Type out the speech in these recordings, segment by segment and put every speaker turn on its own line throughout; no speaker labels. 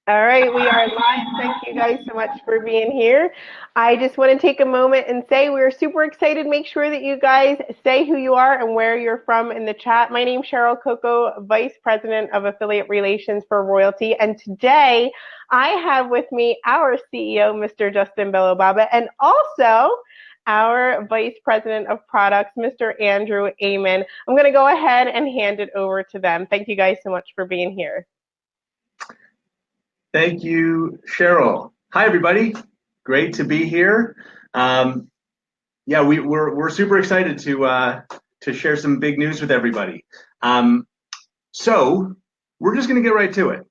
All right, we are live. Thank you guys so much for being here. I just want to take a moment and say we're super excited. Make sure that you guys say who you are and where you're from in the chat. My name's Cheryl Coco, Vice President of Affiliate Relations for Royalty. And today I have with me our CEO, Mr. Justin Bellobaba, and also our Vice President of Products, Mr. Andrew Amen. I'm going to go ahead and hand it over to them. Thank you guys so much for being here.
Thank you, Cheryl. Hi, everybody. Great to be here. Yeah, we're super excited to share some big news with everybody. So we're just going to get right to it.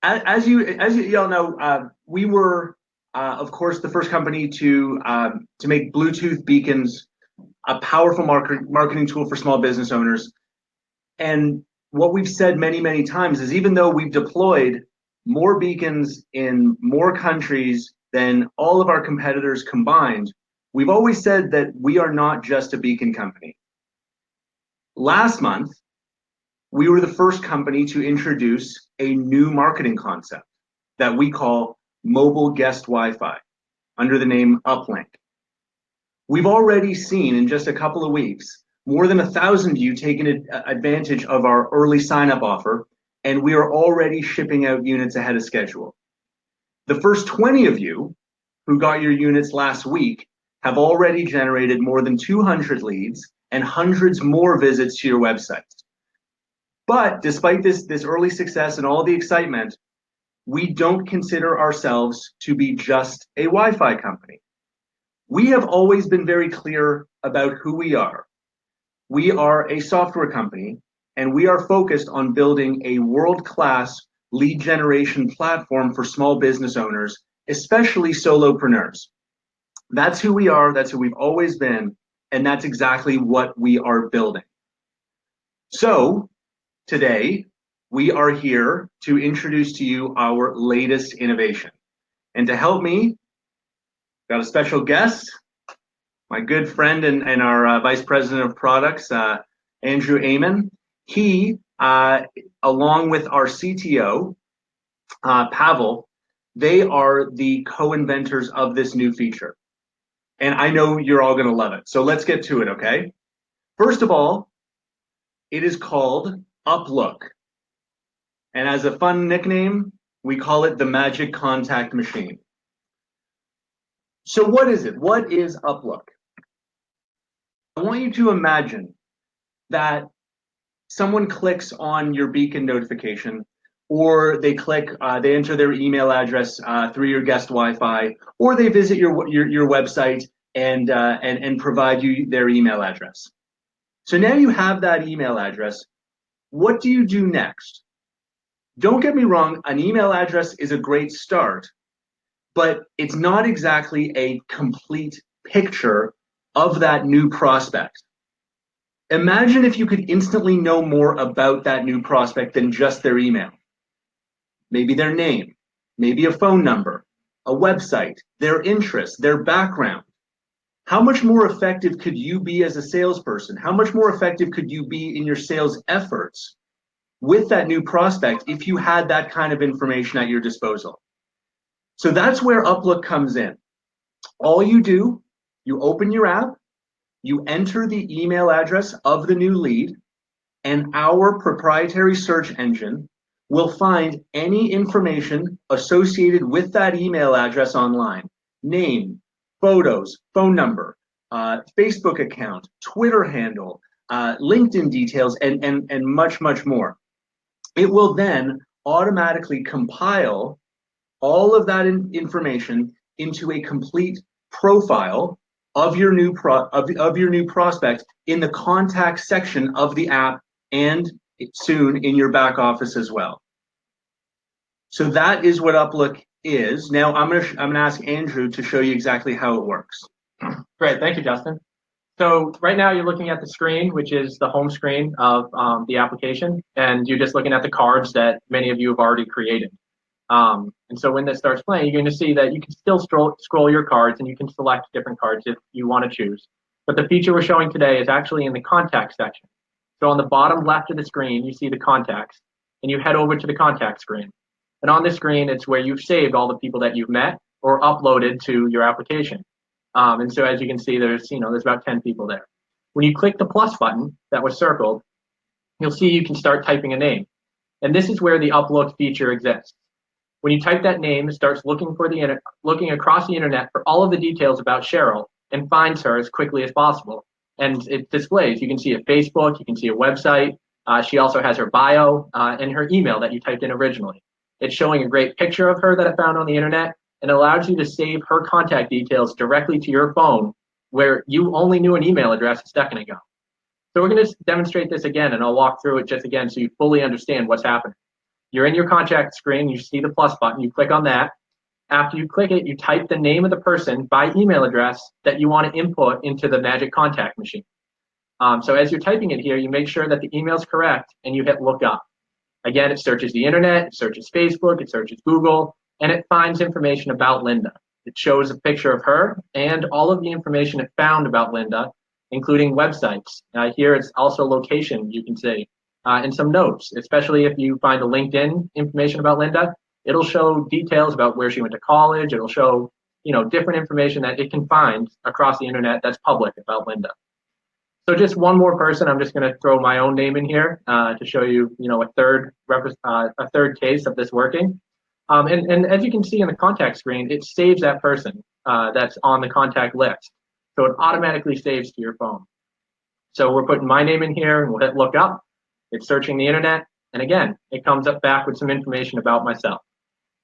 As you all know, we were, of course, the first company to make Bluetooth beacons a powerful marketing tool for small business owners. And what we've said many, many times is even though we've deployed more beacons in more countries than all of our competitors combined, we've always said that we are not just a beacon company. Last month, we were the first company to introduce a new marketing concept that we call mobile guest Wi-Fi under the name Uplink. We've already seen in just a couple of weeks more than 1,000 of you taking advantage of our early sign-up offer, and we are already shipping out units ahead of schedule. The first 20 of you who got your units last week have already generated more than 200 leads and hundreds more visits to your website. But despite this early success and all the excitement, we don't consider ourselves to be just a Wi-Fi company. We have always been very clear about who we are. We are a software company, and we are focused on building a world-class lead generation platform for small business owners, especially solopreneurs. That's who we are, that's who we've always been, and that's exactly what we are building. So today, we are here to introduce to you our latest innovation. And to help me, got a special guest, my good friend and our Vice President of Products, Andrew Amen. He, along with our CTO, Pavel, they are the co-inventors of this new feature. And I know you're all going to love it. So let's get to it, okay? First of all, it is called Up.Look. And as a fun nickname, we call it the Magic Contact Machine. So what is it? What is Up.Look? I want you to imagine that someone clicks on your beacon notification, or they enter their email address through your guest Wi-Fi, or they visit your website and provide you their email address. So now you have that email address. What do you do next? Don't get me wrong, an email address is a great start, but it's not exactly a complete picture of that new prospect. Imagine if you could instantly know more about that new prospect than just their email. Maybe their name, maybe a phone number, a website, their interests, their background. How much more effective could you be as a salesperson? How much more effective could you be in your sales efforts with that new prospect if you had that kind of information at your disposal? So that's where Up.Look comes in. All you do, you open your app, you enter the email address of the new lead, and our proprietary search engine will find any information associated with that email address online. Name, photos, phone number, Facebook account, Twitter handle, LinkedIn details, and much, much more. It will then automatically compile all of that information into a complete profile of your new prospect in the contact section of the app, and soon in your back office as well. So that is what Up.Look is. Now I'm gonna ask Andrew to show you exactly how it works.
Great, thank you, Justin. So right now you're looking at the screen, which is the home screen of the application, and you're just looking at the cards that many of you have already created. And so when this starts playing, you're going to see that you can still scroll your cards, and you can select different cards if you want to choose. But the feature we're showing today is actually in the contact section. So on the bottom left of the screen, you see the contacts. and you head over to the contact screen. And on this screen, it's where you've saved all the people that you've met or uploaded to your application. And so as you can see, there's about 10 people there. When you click the plus button that was circled, you'll see you can start typing a name. And this is where the Up.Look feature exists. When you type that name, it starts looking across the internet for all of the details about Cheryl and finds her as quickly as possible. And it displays. You can see a Facebook, you can see a website. She also has her bio and her email that you typed in originally. It's showing a great picture of her that I found on the internet, and allows you to save her contact details directly to your phone, where you only knew an email address a second ago. So we're going to demonstrate this again, and I'll walk through it just again so you fully understand what's happening. You're in your contact screen, you see the plus button, you click on that. After you click it, you type the name of the person by email address that you want to input into the magic contact machine. So as you're typing it here, you make sure that the email is correct and you hit look up. Again, it searches the internet, it searches Facebook, it searches Google, and it finds information about Linda. It shows a picture of her and all of the information it found about Linda, including websites. Here it's also location, you can see, and some notes, especially if you find a LinkedIn information about Linda. It'll show details about where she went to college. It'll show, different information that it can find across the internet that's public about Linda. So just one more person, I'm just going to throw my own name in here to show you, a third case of this working. And as you can see in the contact screen, it saves that person that's on the contact list. So it automatically saves to your phone. So we're putting my name in here, and we'll hit look up. It's searching the internet, and again, it comes up back with some information about myself.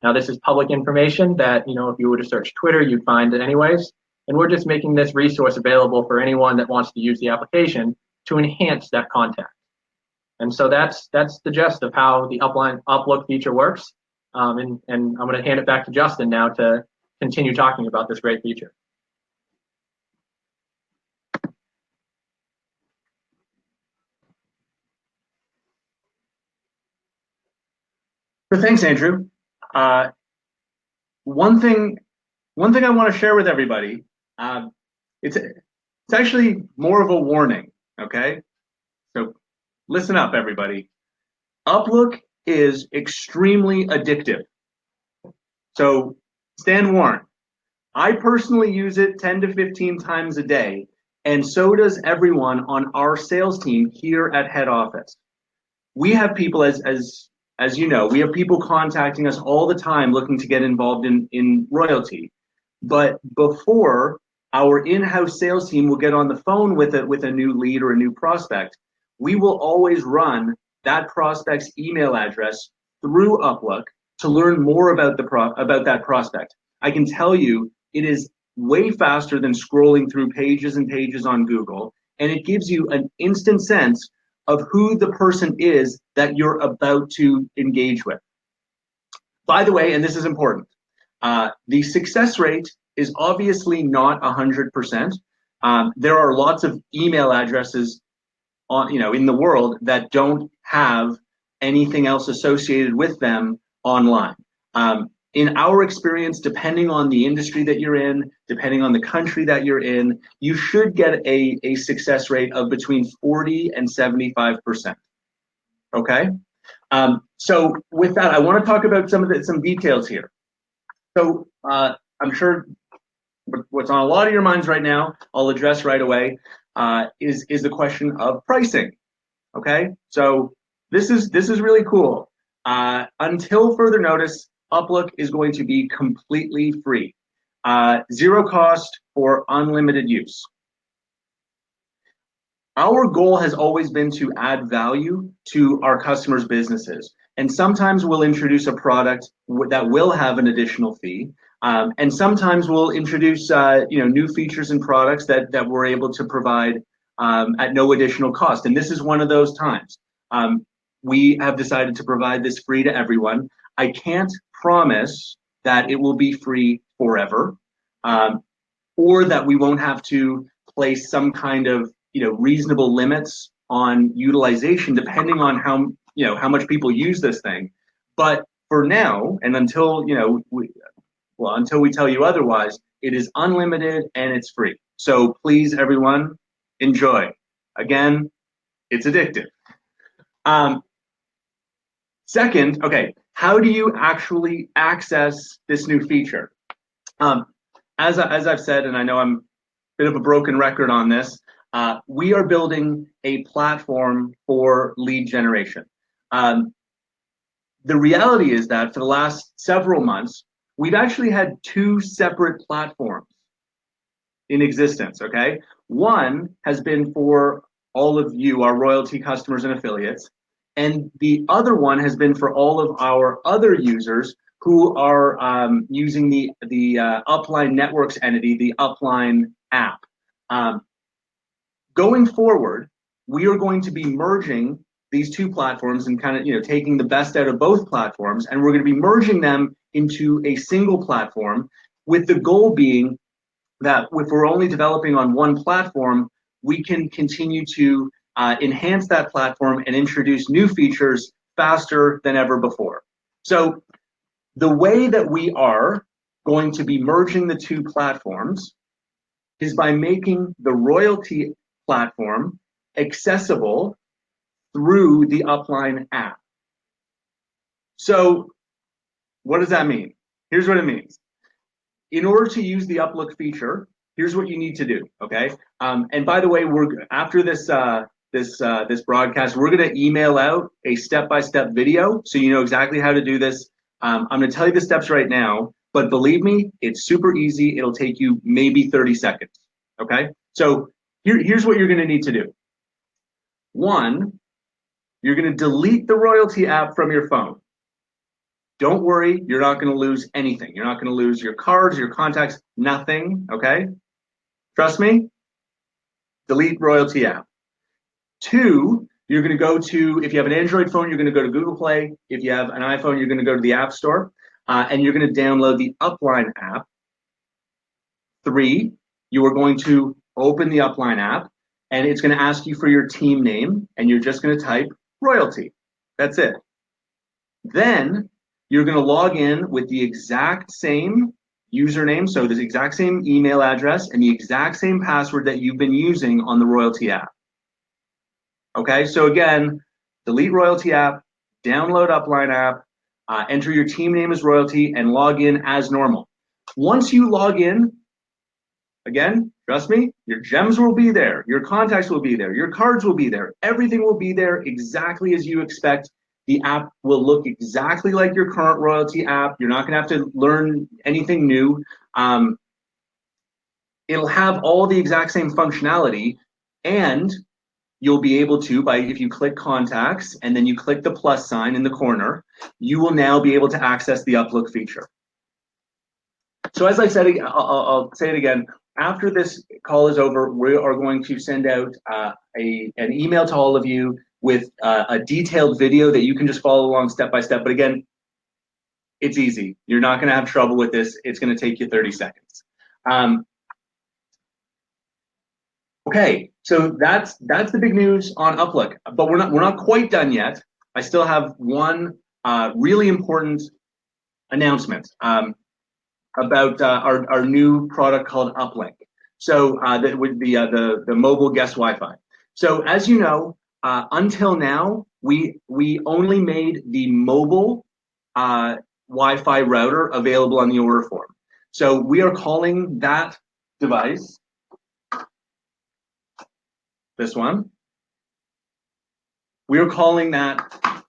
Now, this is public information that, if you were to search Twitter, you'd find it anyways. And we're just making this resource available for anyone that wants to use the application to enhance that contact. And so that's the gist of how the Up.Look feature works. And I'm going to hand it back to Justin now to continue talking about this great feature.
So thanks, Andrew. One thing I want to share with everybody, it's actually more of a warning, okay? So listen up, everybody. Uplook is extremely addictive. So stand warned. I personally use it 10 to 15 times a day, and so does everyone on our sales team here at head office. We have people, as you know, we have people contacting us all the time looking to get involved in Royaltie. But before our in-house sales team will get on the phone with a new lead or a new prospect, we will always run that prospect's email address through Uplook to learn more about that prospect. I can tell you it is way faster than scrolling through pages and pages on Google, and it gives you an instant sense of who the person is that you're about to engage with. By the way, and this is important, the success rate is obviously not 100%. There are lots of email addresses in the world that don't have anything else associated with them online. In our experience, depending on the industry that you're in, depending on the country that you're in, you should get a success rate of between 40 and 75%. Okay? So with that, I want to talk about some details here. So I'm sure what's on a lot of your minds right now, I'll address right away, is the question of pricing. Okay? So this is really cool. Until further notice, Uplook is going to be completely free. Zero cost for unlimited use. Our goal has always been to add value to our customers' businesses. And sometimes we'll introduce a product that will have an additional fee. And sometimes we'll introduce new features and products that we're able to provide at no additional cost. And this is one of those times. We have decided to provide this free to everyone. I can't promise that it will be free forever, or that we won't have to place some kind of reasonable limits on utilization depending on how much people use this thing. But for now, and until until we tell you otherwise, it is unlimited and it's free. So please, everyone, enjoy. Again, it's addictive. Second, okay, how do you actually access this new feature? As I've said, and I know I'm a bit of a broken record on this, we are building a platform for lead generation. The reality is that for the last several months, we've actually had two separate platforms in existence, okay? One has been for all of you, our royalty customers and affiliates, and the other one has been for all of our other users who are using the Upline Networks entity, the Upline app. Going forward, we are going to be merging these two platforms and kind of taking the best out of both platforms, and we're going to be merging them into a single platform, with the goal being that if we're only developing on one platform, we can continue to enhance that platform and introduce new features faster than ever before. So the way that we are going to be merging the two platforms is by making the royalty platform accessible through the Upline app. So what does that mean? Here's what it means. In order to use the Up.Look feature, here's what you need to do, okay? And by the way, after this broadcast, we're going to email out a step-by-step video so you know exactly how to do this. I'm going to tell you the steps right now, but believe me, it's super easy. It'll take you maybe 30 seconds, okay? So here's what you're going to need to do. One, you're going to delete the Royaltie app from your phone. Don't worry, you're not going to lose anything. You're not going to lose your cards, your contacts, nothing, okay? Trust me, delete Royaltie app. Two, you're going to go to, if you have an Android phone, you're going to go to Google Play. If you have an iPhone, you're going to go to the App Store, and you're going to download the Upline app. Three, you are going to open the Upline app, and it's going to ask you for your team name, and you're just going to type Royaltie. That's it. Then you're going to log in with the exact same username, so the exact same email address and the exact same password that you've been using on the Royaltie app. Okay, so again, delete Royaltie app, download Upline app, enter your team name as Royaltie, and log in as normal. Once you log in, again, trust me, your gems will be there, your contacts will be there, your cards will be there, everything will be there exactly as you expect. The app will look exactly like your current Royaltie app. You're not going to have to learn anything new. It'll have all the exact same functionality, and you'll be able to, if you click contacts and then you click the plus sign in the corner, you will now be able to access the Up.Look feature. So as I said, I'll say it again. After this call is over, we are going to send out an email to all of you with a detailed video that you can just follow along step by step. But again, it's easy. You're not going to have trouble with this. It's going to take you 30 seconds. Okay, so that's the big news on Up.Look. But we're not quite done yet. I still have one really important announcement about our new product called Uplink. So with the mobile guest Wi-Fi. So as you know, until now, we only made the mobile Wi-Fi router available on the order form. So we are calling that device, this one, we are calling that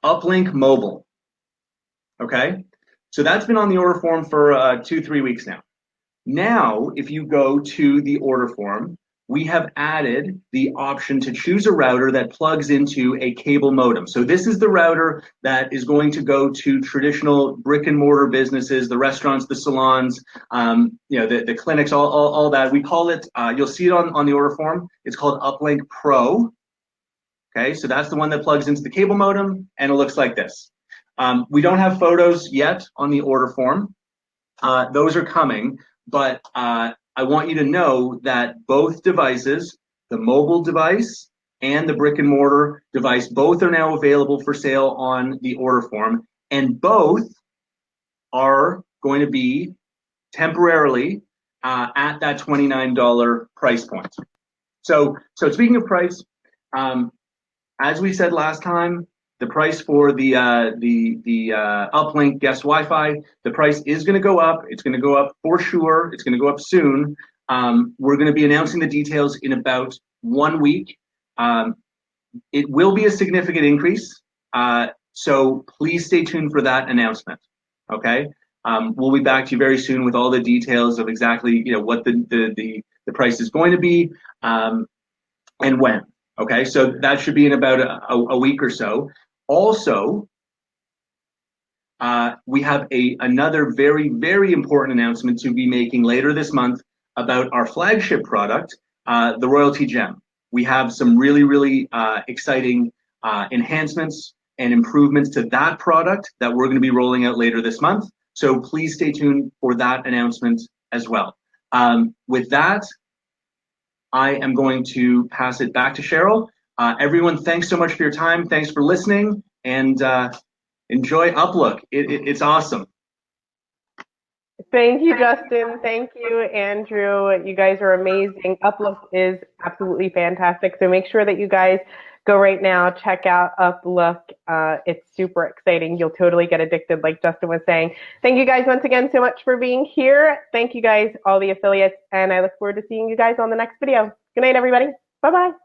Uplink Mobile. Okay, so that's been on the order form for 2-3 weeks now. Now, if you go to the order form, we have added the option to choose a router that plugs into a cable modem. So this is the router that is going to go to traditional brick and mortar businesses, the restaurants, the salons, the clinics, all that. We call it, you'll see it on the order form, it's called Uplink Pro. Okay, so that's the one that plugs into the cable modem, and it looks like this. We don't have photos yet on the order form. Those are coming, but I want you to know that both devices, the mobile device and the brick and mortar device, both are now available for sale on the order form, and both are going to be temporarily at that $29 price point. So speaking of price, as we said last time, the price for the Uplink guest Wi-Fi, the price is going to go up. It's going to go up for sure. It's going to go up soon. We're going to be announcing the details in about 1 week. It will be a significant increase, so please stay tuned for that announcement. Okay, we'll be back to you very soon with all the details of exactly what the price is going to be and when. Okay, so that should be in about a week or so. Also, we have another very, very important announcement to be making later this month about our flagship product, the Royaltie Gem. We have some really, really exciting enhancements and improvements to that product that we're going to be rolling out later this month. So please stay tuned for that announcement as well. With that, I am going to pass it back to Cheryl. Everyone, thanks so much for your time. Thanks for listening, and enjoy Uplook. It's awesome.
Thank you, Justin. Thank you, Andrew. You guys are amazing. Uplook is absolutely fantastic. So make sure that you guys go right now, check out Up.Look. It's super exciting. You'll totally get addicted, like Justin was saying. Thank you guys once again so much for being here. Thank you guys, all the affiliates, and I look forward to seeing you guys on the next video. Good night, everybody. Bye-bye.